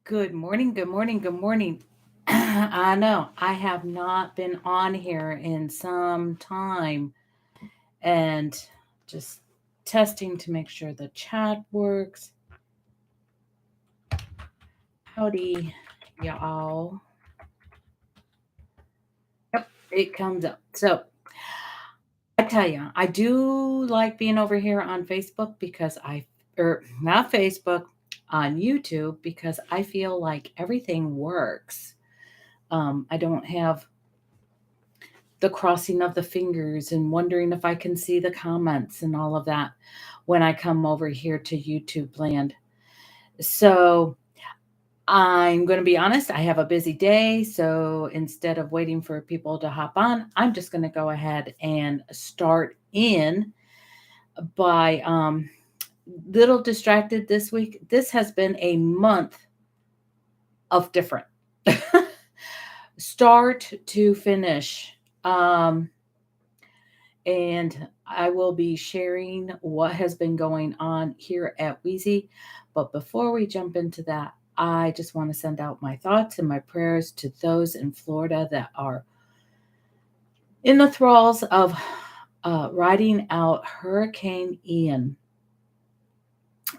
Good morning, good morning, good morning. I know I have not been on here in some time and just testing to make sure the chat works. Howdy, y'all. Yep, it comes up. So I tell you, I do like being over here on Facebook or not Facebook, on YouTube because I feel like everything works. I don't have the crossing of the fingers and wondering if I can see the comments and all of that when I come over here to YouTube land. So I'm going to be honest, I have a busy day. So instead of waiting for people to hop on, I'm just going to go ahead and start in by little distracted this week. This has been a month of different start to finish. Um, and I will be sharing what has been going on here at Weezy. But before we jump into that, I just want to send out my thoughts and my prayers to those in Florida that are in the thralls of riding out Hurricane Ian.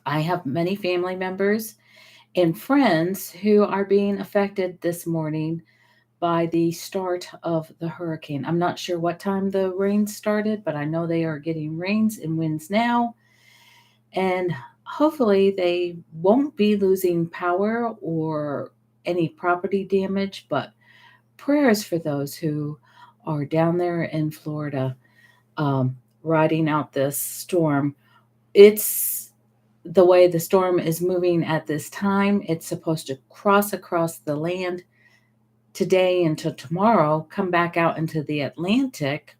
I have many family members and friends who are being affected this morning by the start of the hurricane. I'm not sure what time the rain started, but I know they are getting rains and winds now. And hopefully they won't be losing power or any property damage, but prayers for those who are down there in Florida um, riding out this storm. It's the way the storm is moving at this time. It's supposed to cross across the land today into tomorrow, come back out into the Atlantic,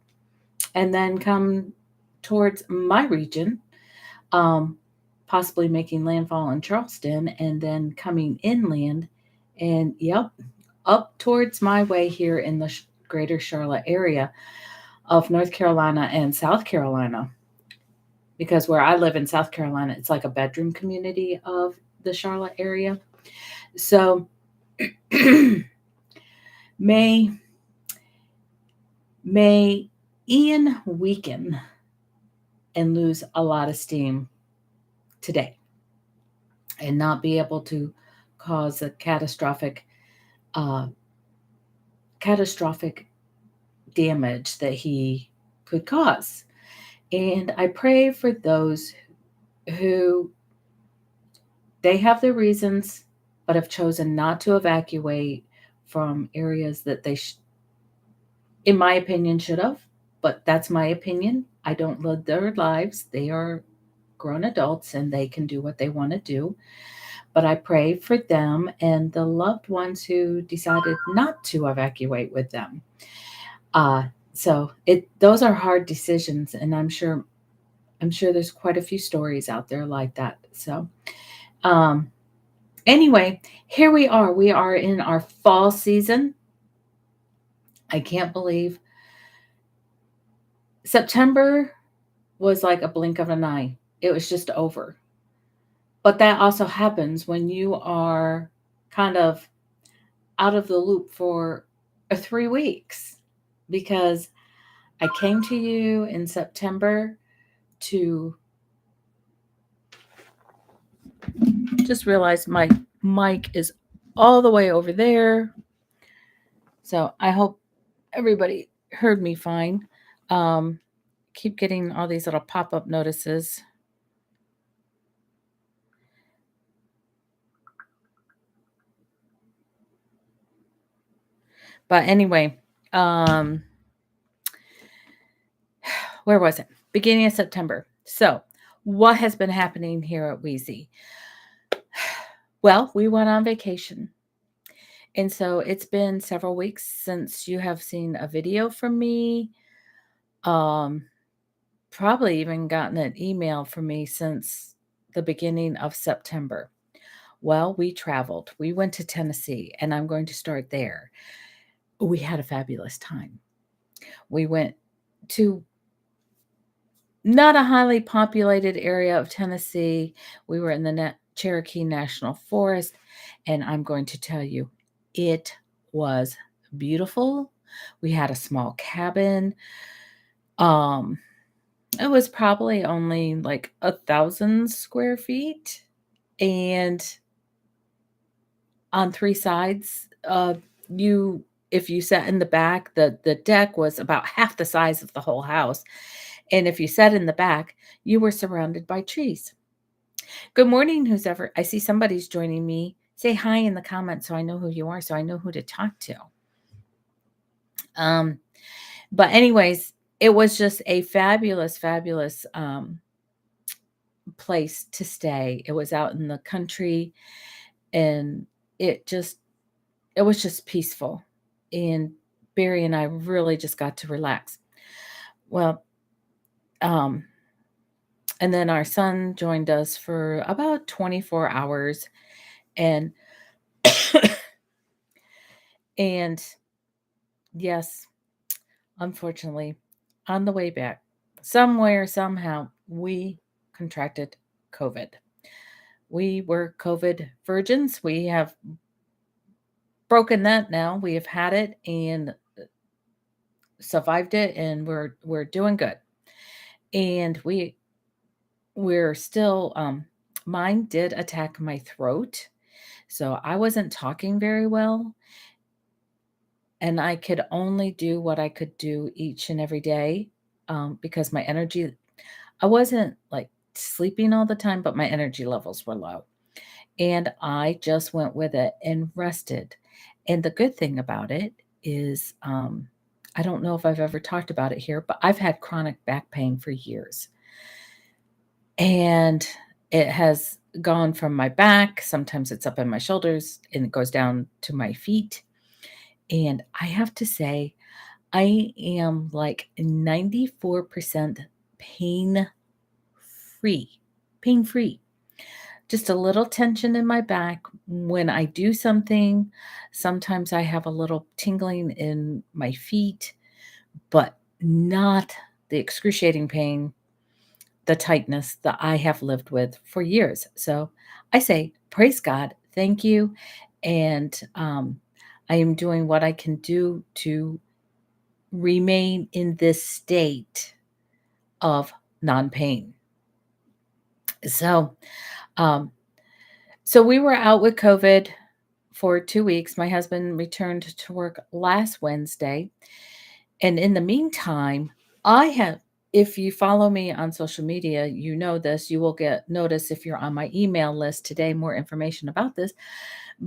and then come towards my region, um, possibly making landfall in Charleston and then coming inland and, yep, up towards my way here in the greater Charlotte area of North Carolina and South Carolina. Because where I live in South Carolina, it's like a bedroom community of the Charlotte area. So may May Ian weaken and lose a lot of steam today and not be able to cause a uh, catastrophic damage that he could cause. And I pray for those who they have their reasons, but have chosen not to evacuate from areas that in my opinion, should have. But that's my opinion. I don't live their lives. They are grown adults and they can do what they want to do. But I pray for them and the loved ones who decided not to evacuate with them. Uh, so those are hard decisions, and I'm sure there's quite a few stories out there like that. So um, anyway, here we are. We are in our fall season. I can't believe September was like a blink of an eye. It was just over. But that also happens when you are kind of out of the loop for 3 weeks because I came to you in September to just realize my mic is all the way over there. So I hope everybody heard me fine. Um, keep getting all these little pop up notices. But anyway, um, where was it? Beginning of September. So, what has been happening here at Weezy? Well, we went on vacation. And so it's been several weeks since you have seen a video from me. Um, probably even gotten an email from me since the beginning of September. Well, we traveled. We went to Tennessee, and I'm going to start there. We had a fabulous time. We went to not a highly populated area of Tennessee. We were in the Cherokee National Forest, and I'm going to tell you, it was beautiful. We had a small cabin. Um, it was probably only like 1,000 square feet, and on 3 sides, you if you sat in the back, the deck was about half the size of the whole house, and if you sat in the back, you were surrounded by trees. Good morning, who's ever I see somebody's joining me. Say hi in the comments so I know who you are, so I know who to talk to. Um, but anyways, it was just a fabulous, fabulous, place to stay. It was out in the country, and it just it was just peaceful, and Barry and I really just got to relax. Well, um, and then our son joined us for about 24 hours, and and yes, unfortunately, on the way back, somewhere, somehow, we contracted COVID. We were COVID virgins. We have broken that now. We have had it and survived it, and we're doing good. And we're still mine did attack my throat. So I wasn't talking very well, and I could only do what I could do each and every day, because my energy I wasn't, like, sleeping all the time, but my energy levels were low, and I just went with it and rested, and the good thing about it is, I don't know if I've ever talked about it here, but I've had chronic back pain for years, and it has gone from my back, sometimes it's up in my shoulders, and it goes down to my feet, and I have to say, I am, like, 94% pain free, pain-free. Just a little tension in my back when I do something. Sometimes I have a little tingling in my feet, but not the excruciating pain, the tightness that I have lived with for years. So I say, praise God, thank you. And I am doing what I can do to remain in this state of non pain. So, um, so we were out with COVID for 2 weeks. My husband returned to work last Wednesday, and in the meantime, I have if you follow me on social media, you know this, you will get notice if you're on my email list today, more information about this,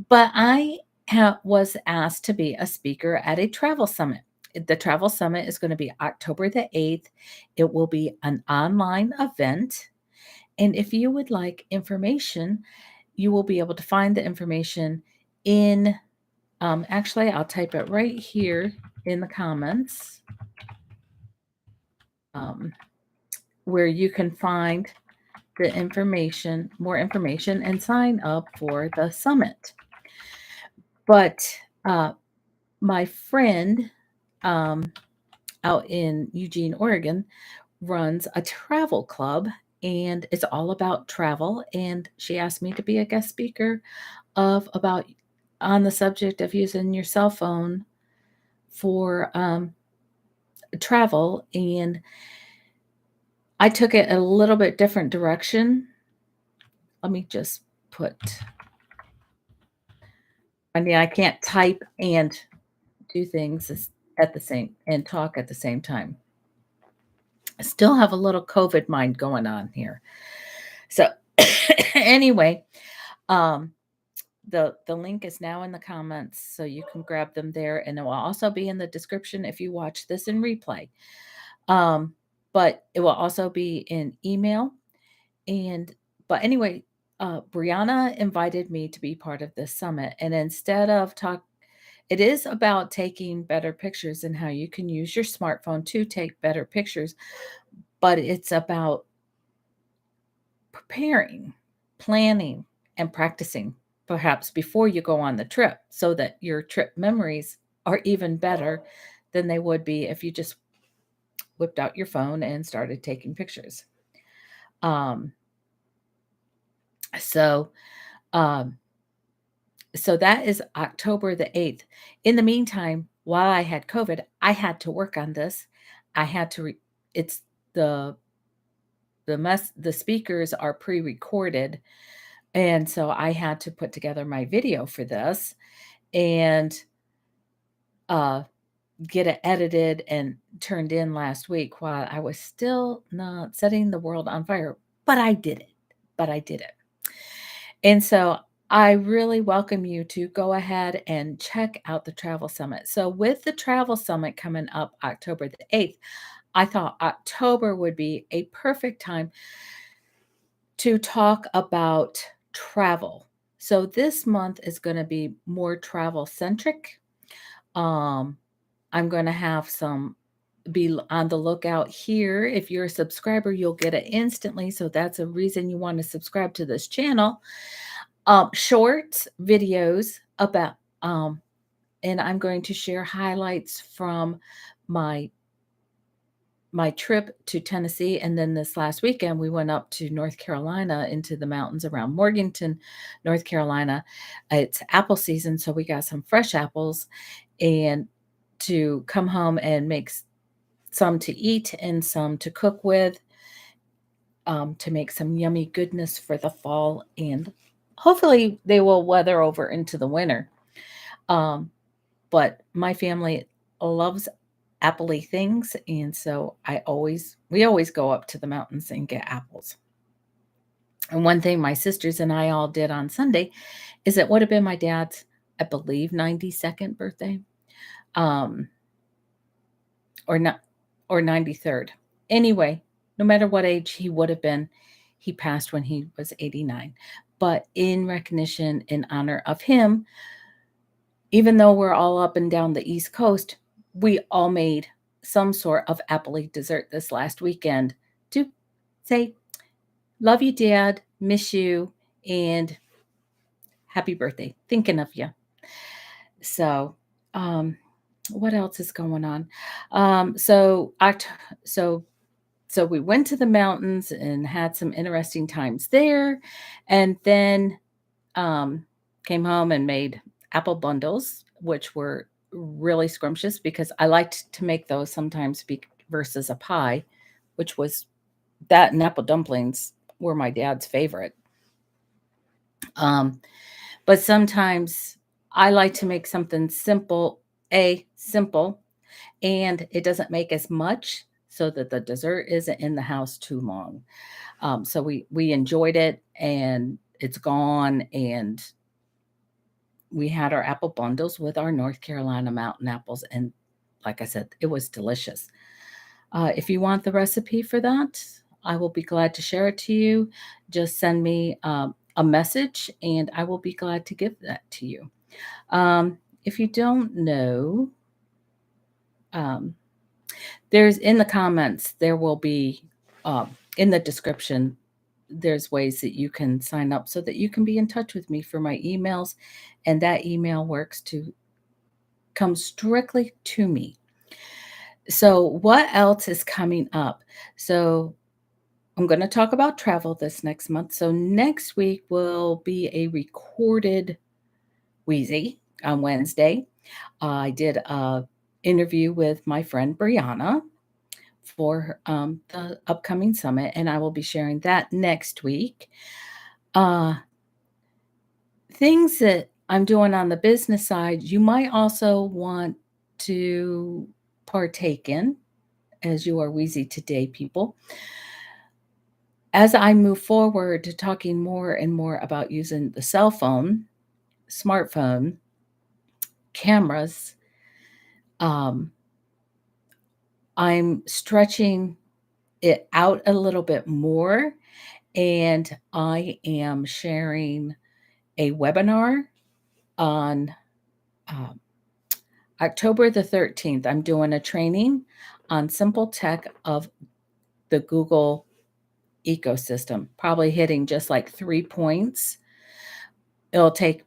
but was asked to be a speaker at a travel summit. The travel summit is gonna be October the 8th. It will be an online event, and if you would like information, you will be able to find the information in actually, I'll type it right here in the comments, um, where you can find the information, more information, and sign up for the summit. But my friend um, out in Eugene, Oregon, runs a travel club, and it's all about travel. And she asked me to be a guest speaker of about on the subject of using your cell phone for travel, and I took it a little bit different direction. Let me just put I mean, I can't type and do things at the same and talk at the same time. I still have a little COVID mind going on here. So anyway, um, the link is now in the comments, so you can grab them there, and it will also be in the description if you watch this in replay. Um, but it will also be in email. And but anyway, Brianna invited me to be part of this summit, and instead of talk, it is about taking better pictures and how you can use your smartphone to take better pictures, but it's about preparing, planning, and practicing perhaps before you go on the trip so that your trip memories are even better than they would be if you just whipped out your phone and started taking pictures. Um, So, um, so that is October the 8th. In the meantime, while I had COVID, I had to work on this. I had to it's the the speakers are pre-recorded, and so I had to put together my video for this and uh get it edited and turned in last week while I was still not setting the world on fire, but I did it. But I did it. And so I really welcome you to go ahead and check out the Travel Summit. So, with the Travel Summit coming up October the 8th, I thought October would be a perfect time to talk about travel. So, this month is going to be more travel centric. Um, I'm going to have some be on the lookout here. If you're a subscriber, you'll get it instantly. So that's a reason you want to subscribe to this channel. Short videos about, and I'm going to share highlights from my my trip to Tennessee, and then this last weekend we went up to North Carolina into the mountains around Morganton, North Carolina. It's apple season, so we got some fresh apples, and to come home and make some to eat and some to cook with, to make some yummy goodness for the fall, and hopefully they will weather over into the winter. Um, but my family loves appley things, and so we always go up to the mountains and get apples. And one thing my sisters and I all did on Sunday is it would have been my dad's, I believe, 92nd birthday. Um, or not, or 93rd. Anyway, no matter what age he would have been, he passed when he was 89. But in recognition, in honor of him, even though we're all up and down the East Coast, we all made some sort of appley dessert this last weekend to say, love you, Dad, miss you, and happy birthday. Thinking of you. So, um, what else is going on? So so we went to the mountains and had some interesting times there, and then um, came home and made apple bundles, which were really scrumptious because I liked to make those sometimes versus a pie, which was that, and apple dumplings were my dad's favorite. Um, but sometimes I like to make something simple, and it doesn't make as much so that the dessert isn't in the house too long. So we enjoyed it, and it's gone, and we had our apple bundles with our North Carolina mountain apples, and like I said, it was delicious. If you want the recipe for that, I will be glad to share it to you. Just send me a message, and I will be glad to give that to you. If you don't know, um, there's in the comments, there will be in the description, there's ways that you can sign up so that you can be in touch with me for my emails, and that email works to come strictly to me. So, what else is coming up? So, I'm going to talk about travel this next month. So, next week will be a recorded Weezy on Wednesday. I did a interview with my friend Brianna for the upcoming summit, and I will be sharing that next week. Uh, Things that I'm doing on the business side, you might also want to partake in as you are Weezy Today people. As I move forward to talking more and more about using the cell phone, smartphone, cameras, um, I'm stretching it out a little bit more, and I am sharing a webinar on um, October the 13th. I'm doing a training on simple tech of the Google ecosystem, probably hitting just like 3 points. It'll take,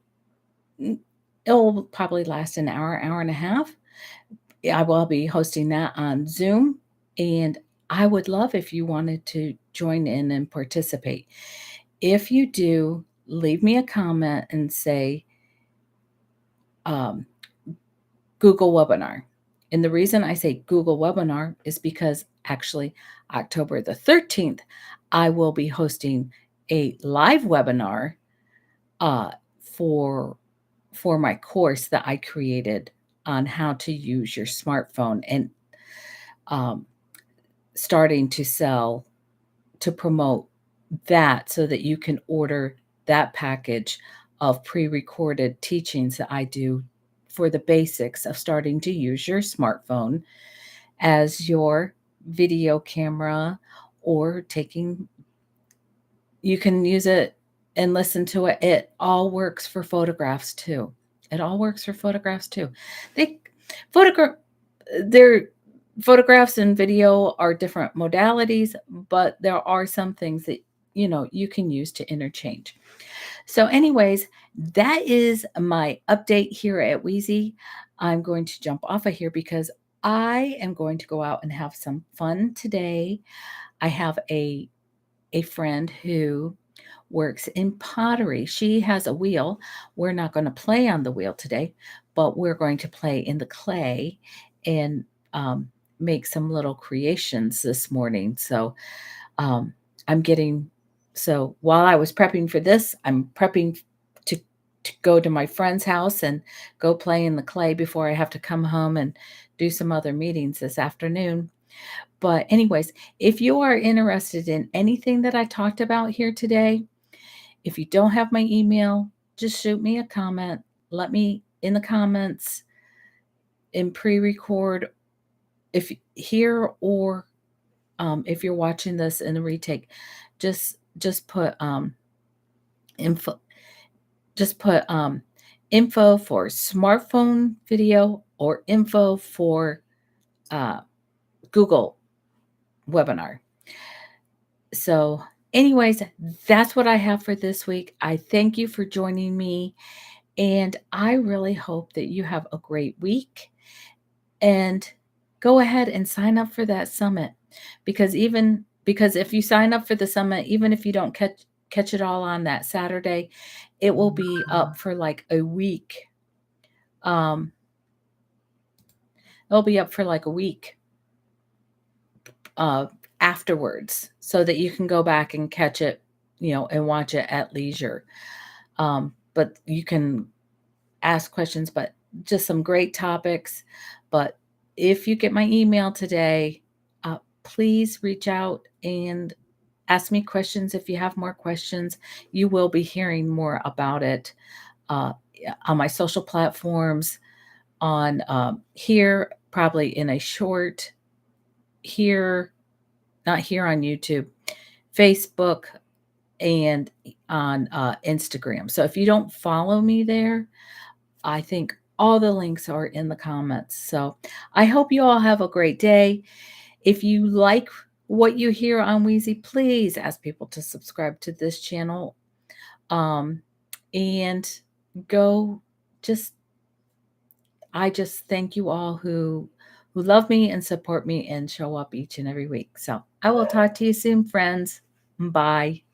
it'll probably last an hour, hour and a half. I will be hosting that on Zoom, and I would love if you wanted to join in and participate. if you do, leave me a comment and say um, Google webinar. And the reason I say Google webinar is because actually October the 13th, I will be hosting a live webinar uh, for for my course that I created on how to use your smartphone and um, starting to promote that so that you can order that package of pre-recorded teachings that I do for the basics of starting to use your smartphone as your video camera or taking you can use it and listen to it. It all works for photographs too. It all works for photographs too. They photograph their photographs and video are different modalities, but there are some things that you can use to interchange. So, anyways, that is my update here at Weezy. I'm going to jump off of here because I am going to go out and have some fun today. I have a friend who works in pottery. She has a wheel. We're not going to play on the wheel today, but we're going to play in the clay and um, make some little creations this morning. So um, I'm getting, so while I was prepping for this, I'm prepping to, to go to my friend's house and go play in the clay before I have to come home and do some other meetings this afternoon. But, anyways, if you are interested in anything that I talked about here today, if you don't have my email, just shoot me a comment. Let me in the comments in pre-record if here or if you're watching this in the retake, just put info just put info for smartphone video or info for uh, Google webinar. So, anyways, that's what I have for this week. I thank you for joining me, and I really hope that you have a great week. And go ahead and sign up for that summit because if you sign up for the summit, even if you don't catch it all on that Saturday, it will be up for like a week. Um, it'll be up for like a week uh, afterwards, so that you can go back and catch it, and watch it at leisure. But you can ask questions, but just some great topics. But if you get my email today, please reach out and ask me questions. If you have more questions, you will be hearing more about it uh, on my social platforms, on here, probably in a short here, not here on YouTube, Facebook, and on Instagram. So if you don't follow me there, I think all the links are in the comments. So I hope you all have a great day. If you like what you hear on Weezy, please ask people to subscribe to this channel. And go just I just thank you all who love me and support me and show up each and every week. So I will talk to you soon, friends. Bye.